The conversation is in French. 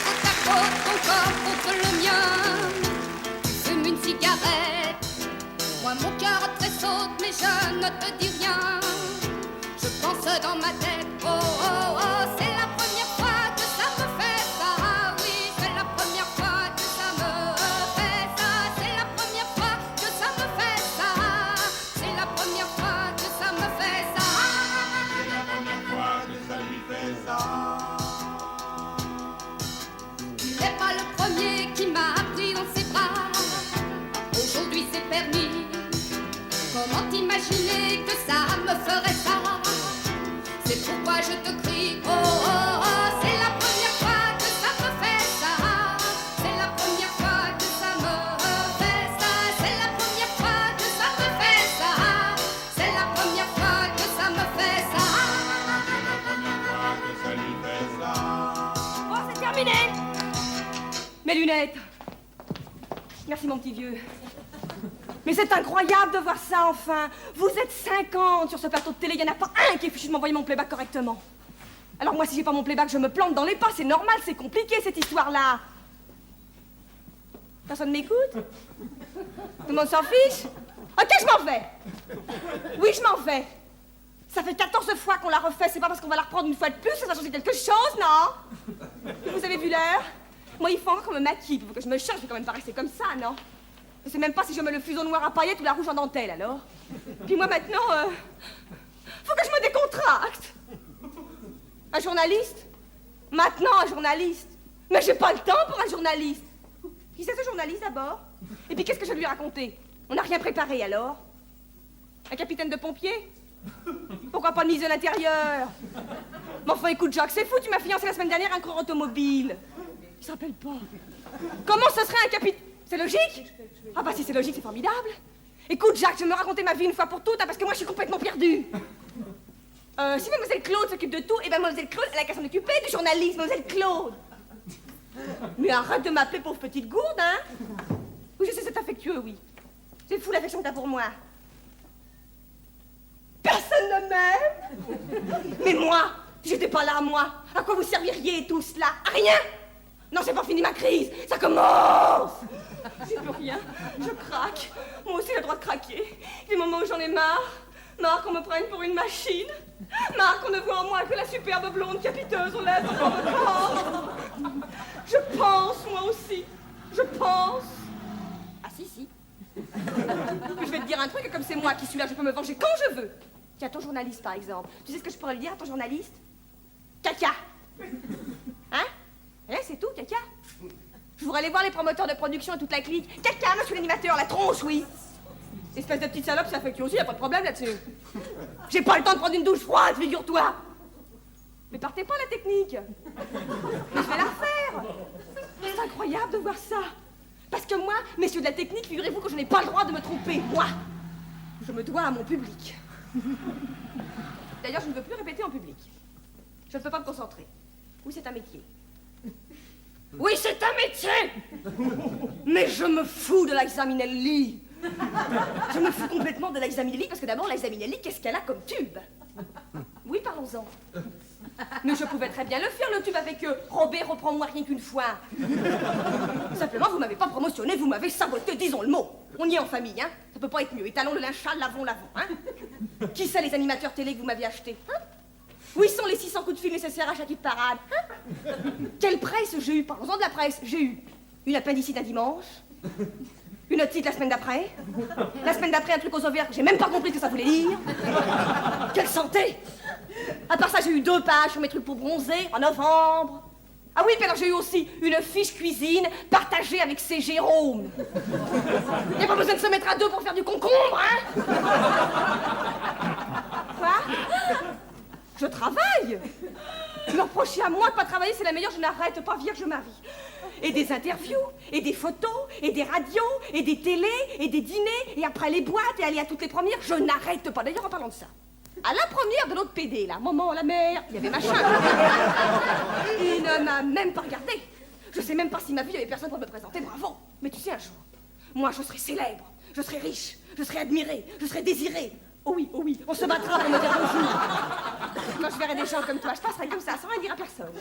quand t'accotes ton corps contre le mien, fume une cigarette. Moi mon cœur tressaute mais je ne te dis rien. Je pense dans ma tête, oh oh oh, c'est la première fois que ça me fait ça. Ah oui, c'est la première fois que ça me fait ça. C'est la première fois que ça me fait ça. C'est la première fois que ça me fait ça. C'est la première fois que ça lui fait ça. Tu n'es pas le premier qui m'a pris dans ses bras. Aujourd'hui c'est permis. Comment imaginer que ça me ferait ça? C'est pourquoi je te crie, oh oh oh, c'est la première fois que ça me fait ça. C'est la première fois que ça me fait ça. C'est la première fois que ça me fait ça. C'est la première fois que ça me fait ça. C'est la première fois que ça lui fait ça. Bon, c'est terminé. Mes lunettes. Merci mon petit vieux. Mais c'est incroyable de voir ça, enfin. Vous êtes 50 sur ce plateau de télé, il n'y en a pas un qui est fichu de m'envoyer mon playback correctement. Alors moi, si j'ai pas mon playback, je me plante dans les pas, c'est normal, c'est compliqué cette histoire-là. Personne m'écoute? Tout le monde s'en fiche? Ok, je m'en vais. Oui, je m'en vais. Ça fait 14 fois qu'on l'a refait, c'est pas parce qu'on va la reprendre une fois de plus, ça va changer quelque chose, non? Vous avez vu l'heure? Moi, il faut encore qu'on me maquille, pour que je me change, je vais quand même pas rester comme ça, non? Je sais même pas si je mets le fuseau noir à paillettes ou la rouge en dentelle, alors. Puis moi, maintenant, faut que je me décontracte. Un journaliste? Maintenant, un journaliste. Mais j'ai pas le temps pour un journaliste. Qui c'est ce journaliste, d'abord? Et puis, qu'est-ce que je vais lui raconter? On n'a rien préparé, alors? Un capitaine de pompiers? Pourquoi pas une mise de l'intérieur? Mais enfin, écoute, Jacques, c'est fou, tu m'as fiancé la semaine dernière un coureur automobile. Il se rappelle pas. Comment ce serait un capitaine? C'est logique? Ah bah si c'est logique, c'est formidable. Écoute, Jacques, je vais me raconter ma vie une fois pour toutes, hein, parce que moi, je suis complètement perdue. Si mademoiselle Claude s'occupe de tout, eh ben mademoiselle Claude, elle a qu'à s'en occuper du journalisme, mademoiselle Claude. Mais arrête de m'appeler pauvre petite gourde, hein. Oui, je sais, c'est affectueux, oui. C'est fou l'affection que t'as pour moi. Personne ne m'aime. Mais moi, si j'étais pas là, moi, à quoi vous serviriez tout cela? À rien. Non, j'ai pas fini ma crise, ça commence. J'ai plus rien, je craque. Moi aussi, j'ai le droit de craquer. Des moments où j'en ai marre. Marre qu'on me prenne pour une machine. Marre qu'on ne voit en moi que la superbe blonde capiteuse aux lèvres dans le corps. Je pense, moi aussi. Je pense. Ah si. Je vais te dire un truc, comme c'est moi qui suis là, je peux me venger quand je veux. Tiens, ton journaliste, par exemple. Tu sais ce que je pourrais lui dire à ton journaliste? Caca. Hein? C'est tout, caca. Je voudrais aller voir les promoteurs de production et toute la clique. Caca, monsieur l'animateur, la tronche, oui. Espèce de petite salope, ça fait que aussi, y a pas de problème là-dessus. J'ai pas le temps de prendre une douche froide, figure-toi. Mais partez pas la technique. Mais je vais la refaire. C'est incroyable de voir ça. Parce que moi, messieurs de la technique, figurez-vous que je n'ai pas le droit de me tromper. Moi, je me dois à mon public. D'ailleurs, je ne veux plus répéter en public. Je ne peux pas me concentrer. Oui, c'est un métier. Oui, c'est un métier. Mais je me fous de Liza Minnelli. Je me fous complètement de Liza Minnelli parce que d'abord, Liza Minnelli, qu'est-ce qu'elle a comme tube? Oui, parlons-en. Mais je pouvais très bien le faire, le tube avec eux. Robert, reprends-moi rien qu'une fois. Simplement, vous m'avez pas promotionné, vous m'avez saboté, disons le mot. On y est en famille, hein. Ça peut pas être mieux. Étalons le linge sale, lavons, hein. Qui c'est les animateurs télé que vous m'avez achetés, hein? Où sont les 600 coups de fil nécessaires à chaque hit parade, hein? Quelle presse j'ai eu? Parlons-en de la presse. J'ai eu une appendicite un dimanche, une otite la semaine d'après, la semaine d'après un truc aux ovaires que j'ai même pas compris ce que ça voulait dire. Quelle santé! À part ça, j'ai eu 2 pages sur mes trucs pour bronzer en novembre. Ah oui, puis alors j'ai eu aussi une fiche cuisine partagée avec C. Jérôme. Il n'y a pas besoin de se mettre à 2 pour faire du concombre, hein? Quoi? Je travaille. Me reprocher à moi de pas travailler, c'est la meilleure, je n'arrête pas, Vierge Marie. Et des interviews, et des photos, et des radios, et des télés, et des dîners, et après les boîtes, et aller à toutes les premières, je n'arrête pas. D'ailleurs, en parlant de ça, à la première de l'autre PD, là, maman, la mère, il y avait machin. Il ne m'a même pas regardé. Je sais même pas si ma vie, il y avait personne pour me présenter, bravo. Mais tu sais, un jour, moi, je serai célèbre, je serai riche, je serai admiré, je serai désiré. Oh oui, on se battra pour me dire bonjour. Quand je verrai des gens comme toi, je passerai comme ça, sans rien dire à personne.